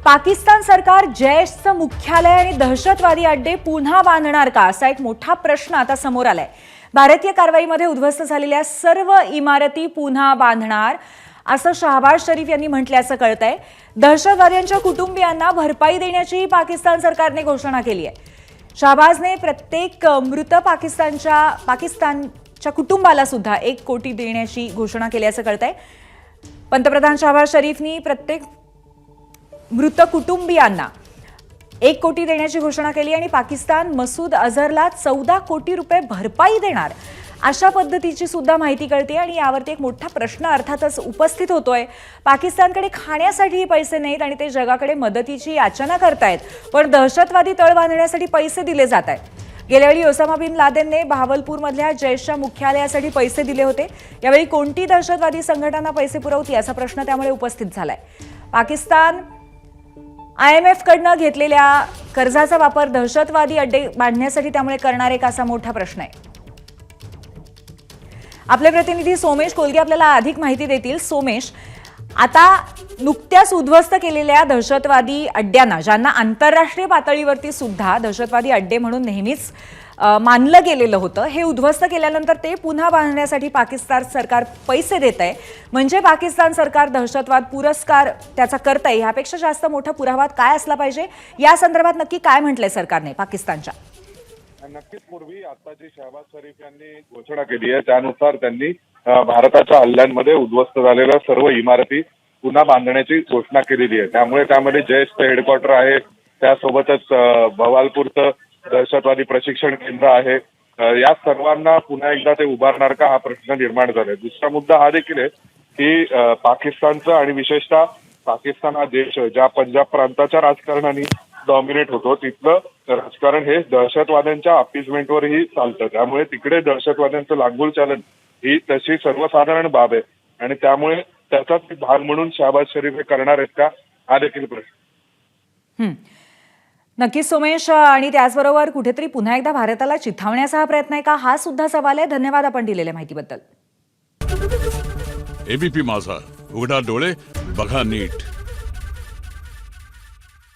पाकिस्तान सरकार जैशचं मुख्यालय आणि दहशतवादी अड्डे पुन्हा बांधणार का, असा एक मोठा प्रश्न आता समोर आलाय। भारतीय कारवाईमध्ये उद्ध्वस्त झालेल्या सर्व इमारती पुन्हा बांधणार असं शहबाज शरीफ यांनी म्हटल्याचं कळतंय। दहशतवाद्यांच्या कुटुंबियांना भरपाई देण्याची पाकिस्तान सरकारने घोषणा केली आहे। शहबाजने प्रत्येक मृत पाकिस्तानच्या कुटुंबाला सुद्धा 1 कोटी देण्याची घोषणा केल्याचं कळतंय। पंतप्रधान शहबाज शरीफनी प्रत्येक मृत कुटुंबियांना 1 कोटी देण्याची घोषणा केली आणि पाकिस्तान मसूद अझहरला 14 कोटी रुपये भरपाई देणार अशा पद्धतीची सुद्धा माहिती कळते। आणि यावरती एक मोठा प्रश्न अर्थातच उपस्थित होतोय। पाकिस्तानकडे खाण्यासाठी पैसे नाहीत आणि ते जगाकडे मदतीची याचना करतायत, पण दहशतवादी तळ बांधण्यासाठी पैसे दिले जात आहेत। गेल्या वेळी ओसामा बिन लादेनने भावलपूरमधल्या जैशच्या मुख्यालयासाठी पैसे दिले होते। यावेळी कोणती दहशतवादी संघटना पैसे पुरवती असा प्रश्न त्यामुळे उपस्थित झालाय। पाकिस्तान IMF कडनं घेतलेल्या कर्जाचा वापर दहशतवादी अड्डे बांधण्यासाठी त्यामुळे करणार आहे का, असा मोठा प्रश्न आहे। आपले प्रतिनिधी सोमेश कोलगे आपल्याला अधिक माहिती देतील। सोमेश, आता नुकत्याच उद्ध्वस्त केलेल्या दहशतवादी अड्ड्यांना, ज्यांना आंतरराष्ट्रीय पातळीवरती सुद्धा दहशतवादी अड्डे म्हणून नेहमीच मानलं गेलेलं होतं, हे उद्ध्वस्त केल्यानंतर ते पुन्हा बांधण्यासाठी पाकिस्तान सरकार पैसे देत आहे। म्हणजे पाकिस्तान सरकार दहशतवाद पुरस्कार त्याचा करतंय, ह्यापेक्षा जास्त मोठा पुरावा काय असला पाहिजे, या संदर्भात नक्की काय म्हटलंय सरकारने पाकिस्तानच्या? नक्कीच पूर्वी आता जी शहबाज शरीफ यांनी घोषणा केली आहे त्यानुसार त्यांनी भारताच्या हल्ल्यांमध्ये उद्ध्वस्त झालेल्या सर्व इमारती पुन्हा बांधण्याची घोषणा केलेली आहे। त्यामुळे त्यामध्ये जैशचं हेडक्वार्टर आहे, त्यासोबतच भावलपूरचं दहशतवादी प्रशिक्षण केंद्र आहे, या सर्वांना पुन्हा एकदा ते उभारणार का, हा प्रश्न निर्माण झालाय। दुसरा मुद्दा हा देखील आहे की पाकिस्तानचं आणि विशेषतः पाकिस्तान हा देश ज्या पंजाब प्रांताच्या राजकारणाने डॉमिनेट होतो, तिथलं राजकारण हे दहशतवाद्यांच्या अपीजमेंटवरही चालतं। त्यामुळे तिकडे दहशतवाद्यांचं लागोल चालन ही तशी सर्वसाधारण बाब आहे आणि त्यामुळे त्याचाच भाग म्हणून शहबाज शरीफ हे करणार आहेत का, हा देखील प्रश्न। नक्कीच सोमेश, आणि त्याचबरोबर कुठेतरी पुन्हा एकदा भारताला चिथावण्याचा हा प्रयत्न आहे का, हा सुद्धा सवाल आहे। धन्यवाद आपण दिलेल्या माहितीबद्दल। ABP माझा, उघडा डोळे बघा नीट।